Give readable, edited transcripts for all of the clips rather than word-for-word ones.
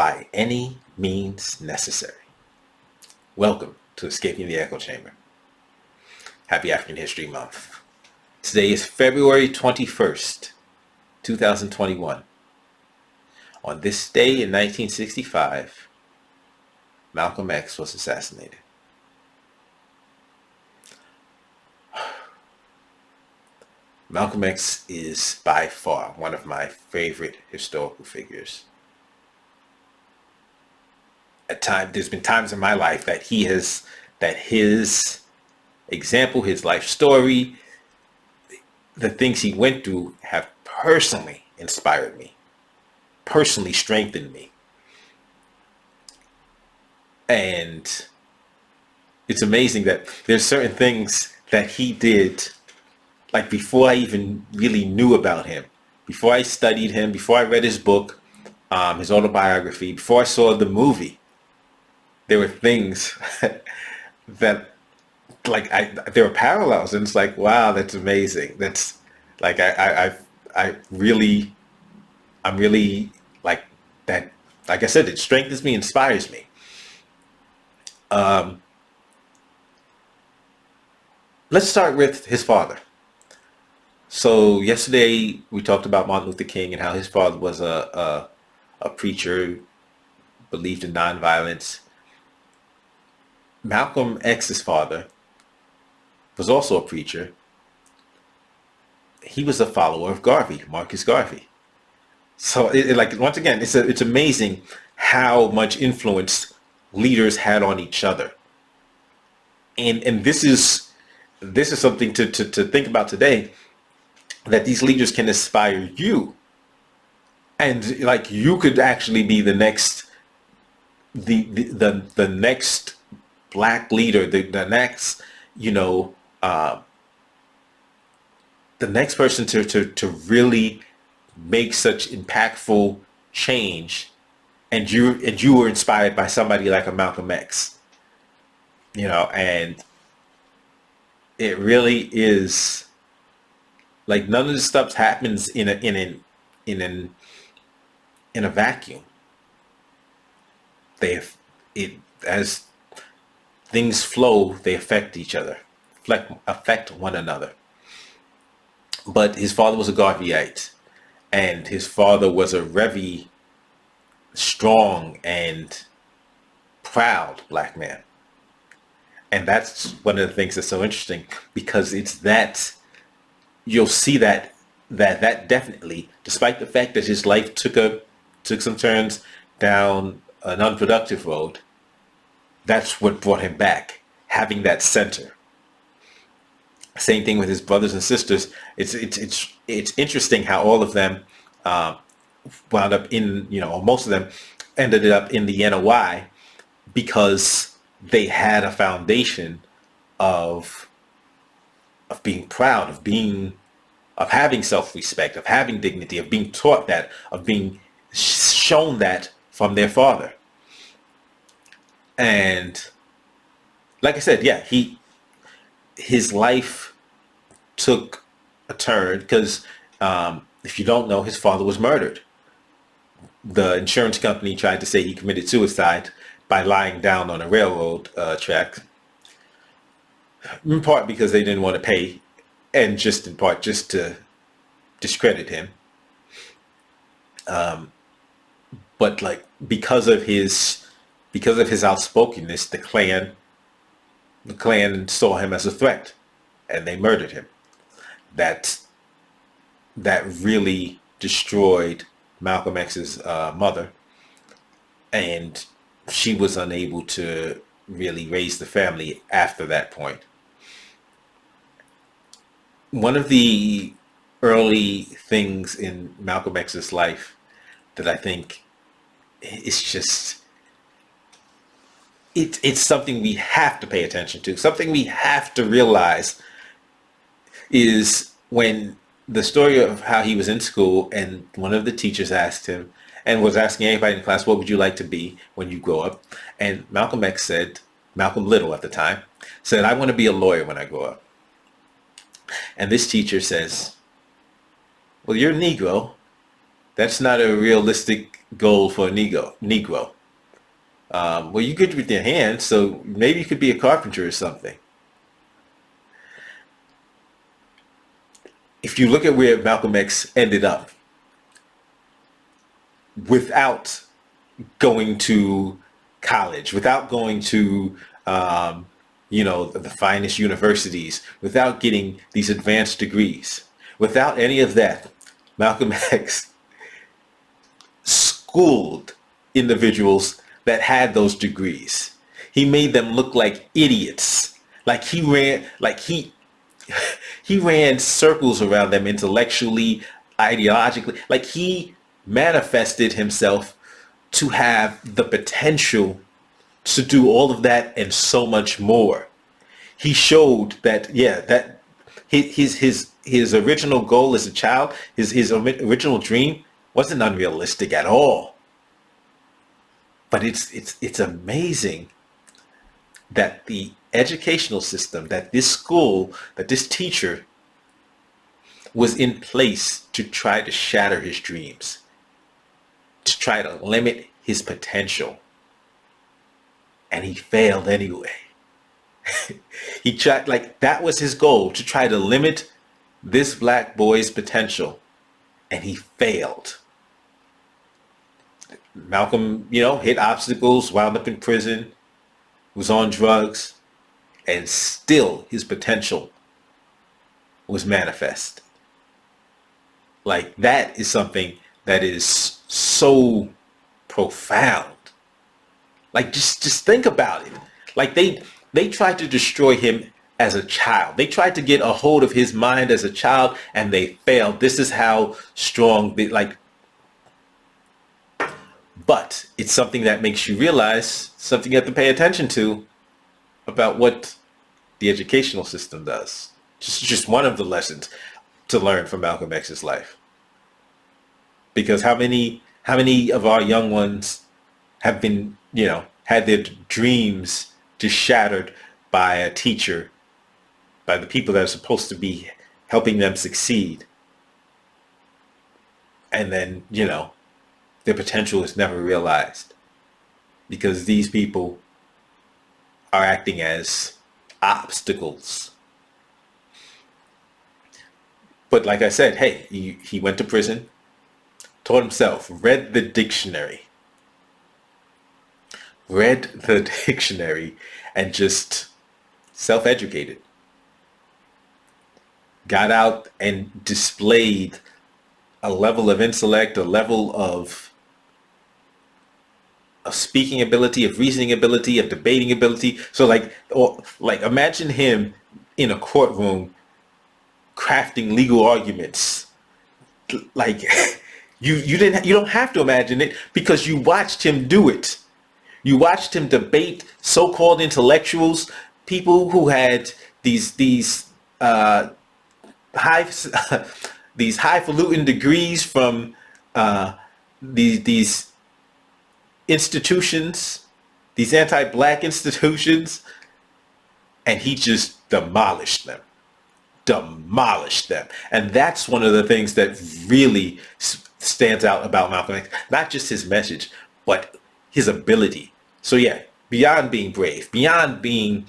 by any means necessary. Welcome to Escaping the Echo Chamber. Happy African History Month. Today is February 21st, 2021. On this day in 1965, Malcolm X was assassinated. Malcolm X is by far one of my favorite historical figures. There's been times in my life that his example, his life story, the things he went through have personally inspired me, personally strengthened me. And it's amazing that there's certain things that he did, like before I even really knew about him, before I studied him, before I read his book, his autobiography, before I saw the movie, there were things that, like, there were parallels, and it's like, wow, that's amazing. That's like, I'm really like that. Like I said, it strengthens me, inspires me. Let's start with his father. So yesterday we talked about Martin Luther King and how his father was a preacher, believed in nonviolence. Malcolm X's father was also a preacher. He was a follower of Garvey, Marcus Garvey. So like, once again, it's amazing how much influence leaders had on each other. And this is something to think about today, that these leaders can inspire you, and like, you could actually be the next the next black leader, the next, the next person to really make such impactful change, and you were inspired by somebody like a Malcolm X, and it really is like, none of this stuff happens in a vacuum. As things flow, they affect each other, affect one another. But his father was a Garveyite, and his father was a very strong and proud black man. And that's one of the things that's so interesting, because it's that you'll see that definitely, despite the fact that his life took some turns down an unproductive road, that's what brought him back, having that center. Same thing with his brothers and sisters. It's interesting how all of them wound up in, or most of them ended up in the NOI, because they had a foundation of being proud, of having self-respect, of having dignity, of being taught that, of being shown that from their father. And like I said, yeah, his life took a turn because, if you don't know, his father was murdered. The insurance company tried to say he committed suicide by lying down on a railroad track, in part because they didn't want to pay, and just in part just to discredit him. But like, because of his outspokenness, the Klan saw him as a threat, and they murdered him. That really destroyed Malcolm X's mother, and she was unable to really raise the family after that point. One of the early things in Malcolm X's life that I think is just, it's something we have to pay attention to, something we have to realize, is when the story of how he was in school, and one of the teachers asked him, and was asking everybody in the class, what would you like to be when you grow up? And Malcolm X said, Malcolm Little at the time, said, I want to be a lawyer when I grow up. And this teacher says, well, you're Negro. That's not a realistic goal for a Negro. Well, you're good with your hands, so maybe you could be a carpenter or something. If you look at where Malcolm X ended up without going to college, without going to the finest universities, without getting these advanced degrees, without any of that, Malcolm X schooled individuals that had those degrees. He made them look like idiots. He ran circles around them intellectually, ideologically. Like he manifested himself to have the potential to do all of that and so much more. He showed that, yeah, that his original goal as a child, his original dream wasn't unrealistic at all. But it's amazing that the educational system, that this school, that this teacher was in place to try to shatter his dreams, to try to limit his potential. And he failed anyway. He tried, like, that was his goal, to try to limit this black boy's potential. And he failed. Malcolm, hit obstacles, wound up in prison, was on drugs, and still his potential was manifest. Like, that is something that is so profound. Like, just think about it. Like, they tried to destroy him as a child. They tried to get a hold of his mind as a child, and they failed. This is how strong but it's something that makes you realize something you have to pay attention to about what the educational system does. Just one of the lessons to learn from Malcolm X's life. Because how many of our young ones have been, had their dreams just shattered by a teacher, by the people that are supposed to be helping them succeed. And then, their potential is never realized because these people are acting as obstacles. But like I said, hey, he went to prison, taught himself, read the dictionary, and just self-educated. Got out and displayed a level of intellect, a level of speaking ability, of reasoning ability, of debating ability. So like imagine him in a courtroom crafting legal arguments. Like you don't have to imagine it because you watched him do it. You watched him debate so-called intellectuals, people who had these high these highfalutin degrees from these institutions, these anti-black institutions, and he just demolished them. And that's one of the things that really stands out about Malcolm X. Not just his message, but his ability. So yeah, beyond being brave, beyond being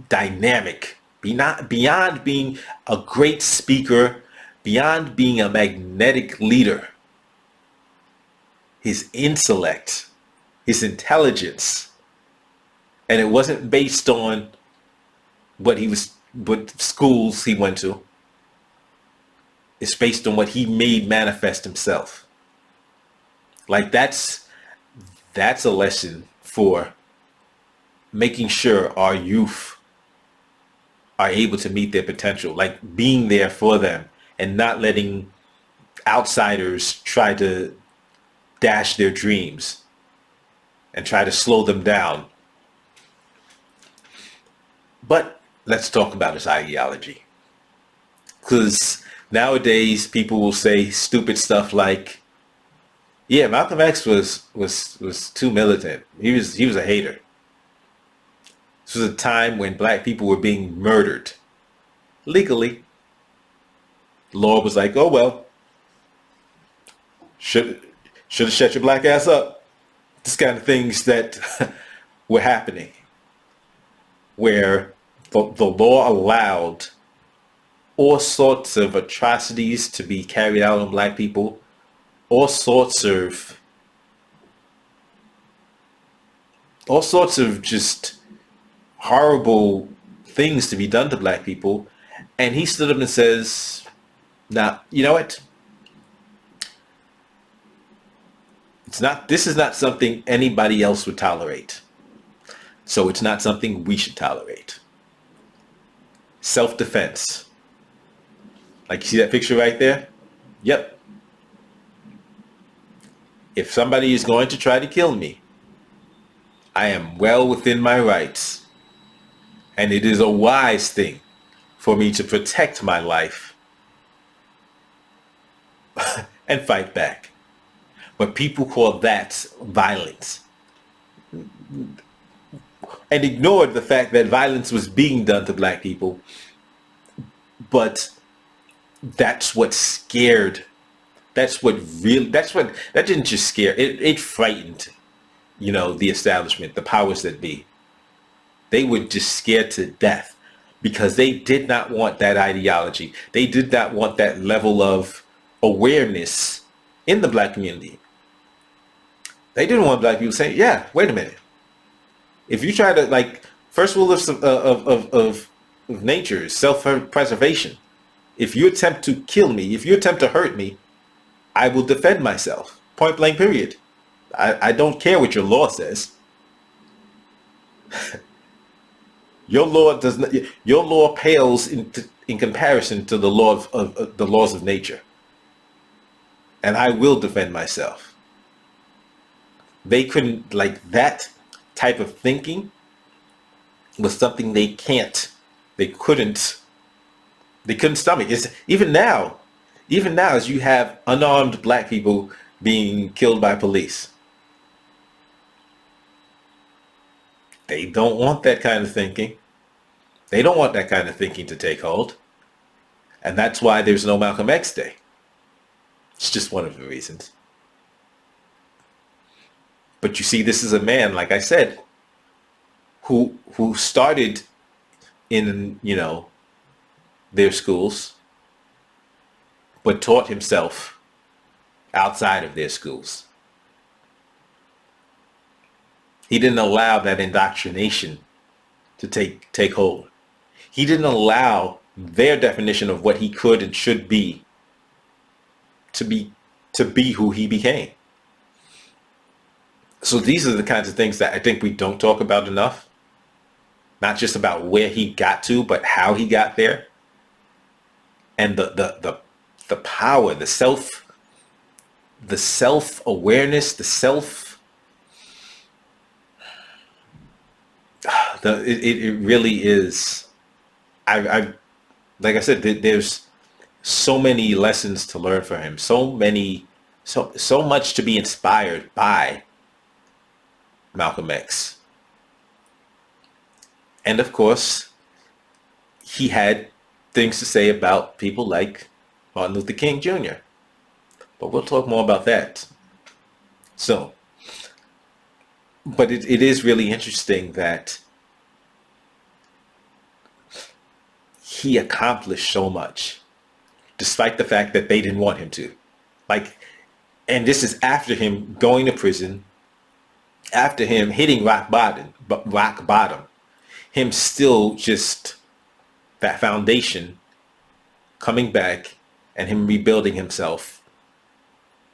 dynamic, beyond being a great speaker, beyond being a magnetic leader, his intellect, his intelligence, and it wasn't based on what schools he went to. It's based on what he made manifest himself. Like that's a lesson for making sure our youth are able to meet their potential, like being there for them and not letting outsiders try to dash their dreams and try to slow them down. But let's talk about his ideology. Because nowadays people will say stupid stuff like, yeah, Malcolm X was too militant. He was a hater. This was a time when black people were being murdered legally. The law was like, oh well, Should have shut your black ass up. This kind of things that were happening, where the law allowed all sorts of atrocities to be carried out on black people, all sorts of just horrible things to be done to black people. And he stood up and says, "Now, you know what? This is not something anybody else would tolerate. So it's not something we should tolerate." Self-defense. Like, you see that picture right there? Yep. If somebody is going to try to kill me, I am well within my rights. And it is a wise thing for me to protect my life and fight back. But people call that violence and ignored the fact that violence was being done to black people. But that's what scared. That didn't just scare. It frightened, the establishment, the powers that be. They were just scared to death because they did not want that ideology. They did not want that level of awareness in the black community. They didn't want black people saying, "Yeah, wait a minute. If you try to, first rule of nature is self-preservation. If you attempt to kill me, if you attempt to hurt me, I will defend myself. Point blank, period. I don't care what your law says. Your law pales in comparison to the law of the laws of nature. And I will defend myself." They couldn't, that type of thinking was something they couldn't stomach. It's even now as you have unarmed black people being killed by police. They don't want that kind of thinking. They don't want that kind of thinking to take hold. And that's why there's no Malcolm X Day. It's just one of the reasons. But you see, this is a man, like I said, who started in, their schools, but taught himself outside of their schools. He didn't allow that indoctrination to take hold. He didn't allow their definition of what he could and should be to be who he became. So these are the kinds of things that I think we don't talk about enough. Not just about where he got to, but how he got there. And the power, the self-awareness, it really is. I like I said, there's so many lessons to learn from him. So much to be inspired by Malcolm X. And of course, he had things to say about people like Martin Luther King Jr. But we'll talk more about that soon. But it is really interesting that he accomplished so much, despite the fact that they didn't want him to. And this is after him going to prison, after him hitting rock bottom, him still just that foundation coming back and him rebuilding himself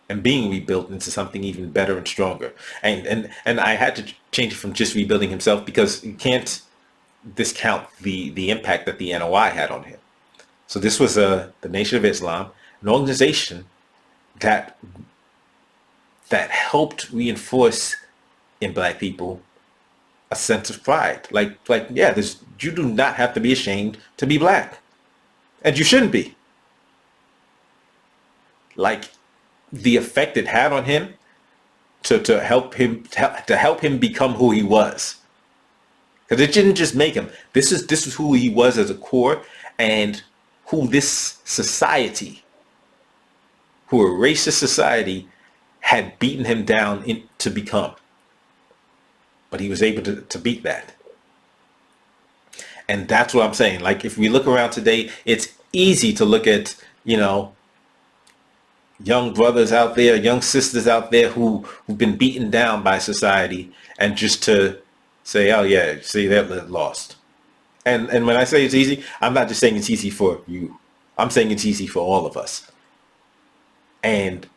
and being rebuilt into something even better and stronger. And I had to change it from just rebuilding himself because you can't discount the impact that the NOI had on him. So this was the Nation of Islam, an organization that helped reinforce in black people a sense of pride. You do not have to be ashamed to be black. And you shouldn't be. The effect it had on him to help him become who he was. Because it didn't just make him. This is who he was as a core, and who this society, who a racist society, had beaten him down to become. But he was able to beat that. And that's what I'm saying. Like, if we look around today, it's easy to look at, young brothers out there, young sisters out there who've been beaten down by society, and just to say, oh yeah, see, they're lost. And when I say it's easy, I'm not just saying it's easy for you. I'm saying it's easy for all of us. And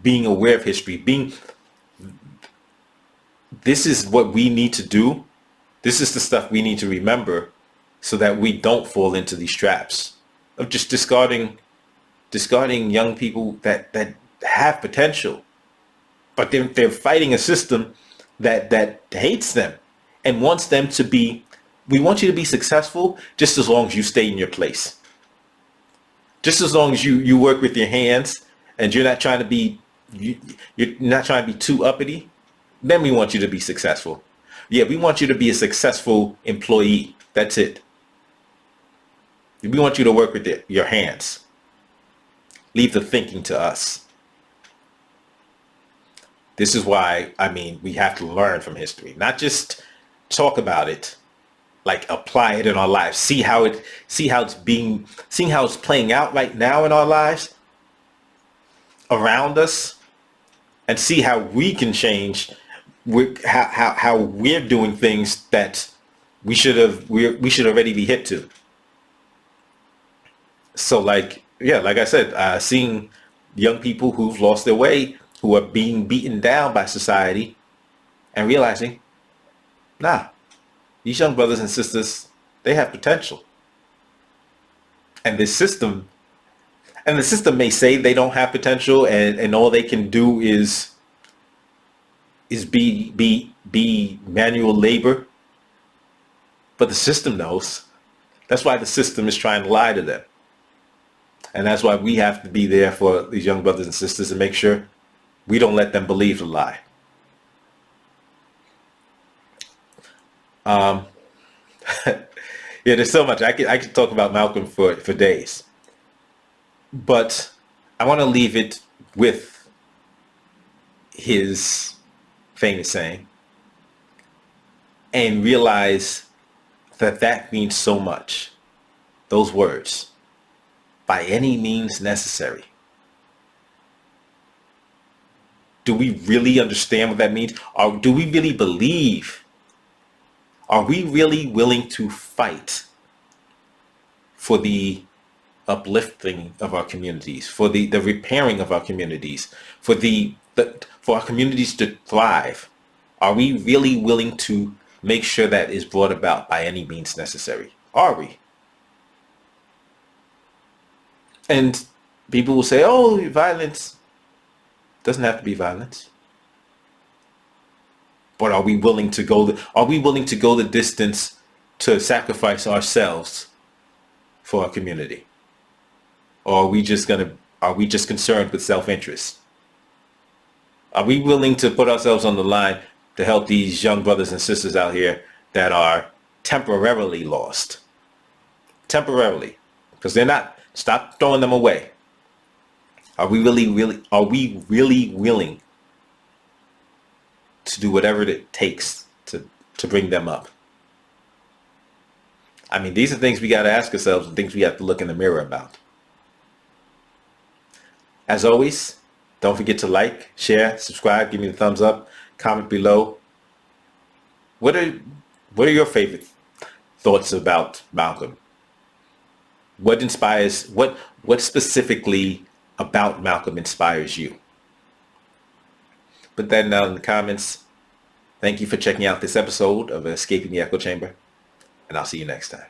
being aware of history, this is what we need to do. This is the stuff we need to remember so that we don't fall into these traps of just discarding young people that have potential, but they're fighting a system that hates them and wants them to be. We want you to be successful just as long as you stay in your place. Just as long as you work with your hands and you're not trying to be you're not trying to be too uppity, then we want you to be successful. Yeah, we want you to be a successful employee. That's it. We want you to work with your hands. Leave the thinking to us. This is why, we have to learn from history, not just talk about it, like apply it in our lives, seeing how it's playing out right now in our lives around us, and see how we can change how we're doing things that we should already be hip to. So like I said, seeing young people who've lost their way, who are being beaten down by society, and realizing, nah, these young brothers and sisters, they have potential. And the system may say they don't have potential, and all they can do is be manual labor. But the system knows. That's why the system is trying to lie to them. And that's why we have to be there for these young brothers and sisters and make sure we don't let them believe the lie. Yeah, there's so much. I could talk about Malcolm for days. But I want to leave it with his famous saying and realize that means so much. Those words. By any means necessary. Do we really understand what that means? Or do we really believe? Are we really willing to fight for the uplifting of our communities, for the repairing of our communities, for for our communities to thrive? Are we really willing to make sure that is brought about by any means necessary? Are we? And people will say, oh, violence doesn't have to be violence. But are we willing to go the distance to sacrifice ourselves for our community? Or are we just concerned with self-interest? Are we willing to put ourselves on the line to help these young brothers and sisters out here that are temporarily lost? Temporarily. Because they're not. Stop throwing them away. Are we really willing to do whatever it takes to bring them up? These are things we got to ask ourselves and things we have to look in the mirror about. As always, don't forget to like, share, subscribe, give me the thumbs up, comment below. What are your favorite thoughts about Malcolm? What specifically about Malcolm inspires you? Put that down in the comments. Thank you for checking out this episode of Escaping the Echo Chamber, and I'll see you next time.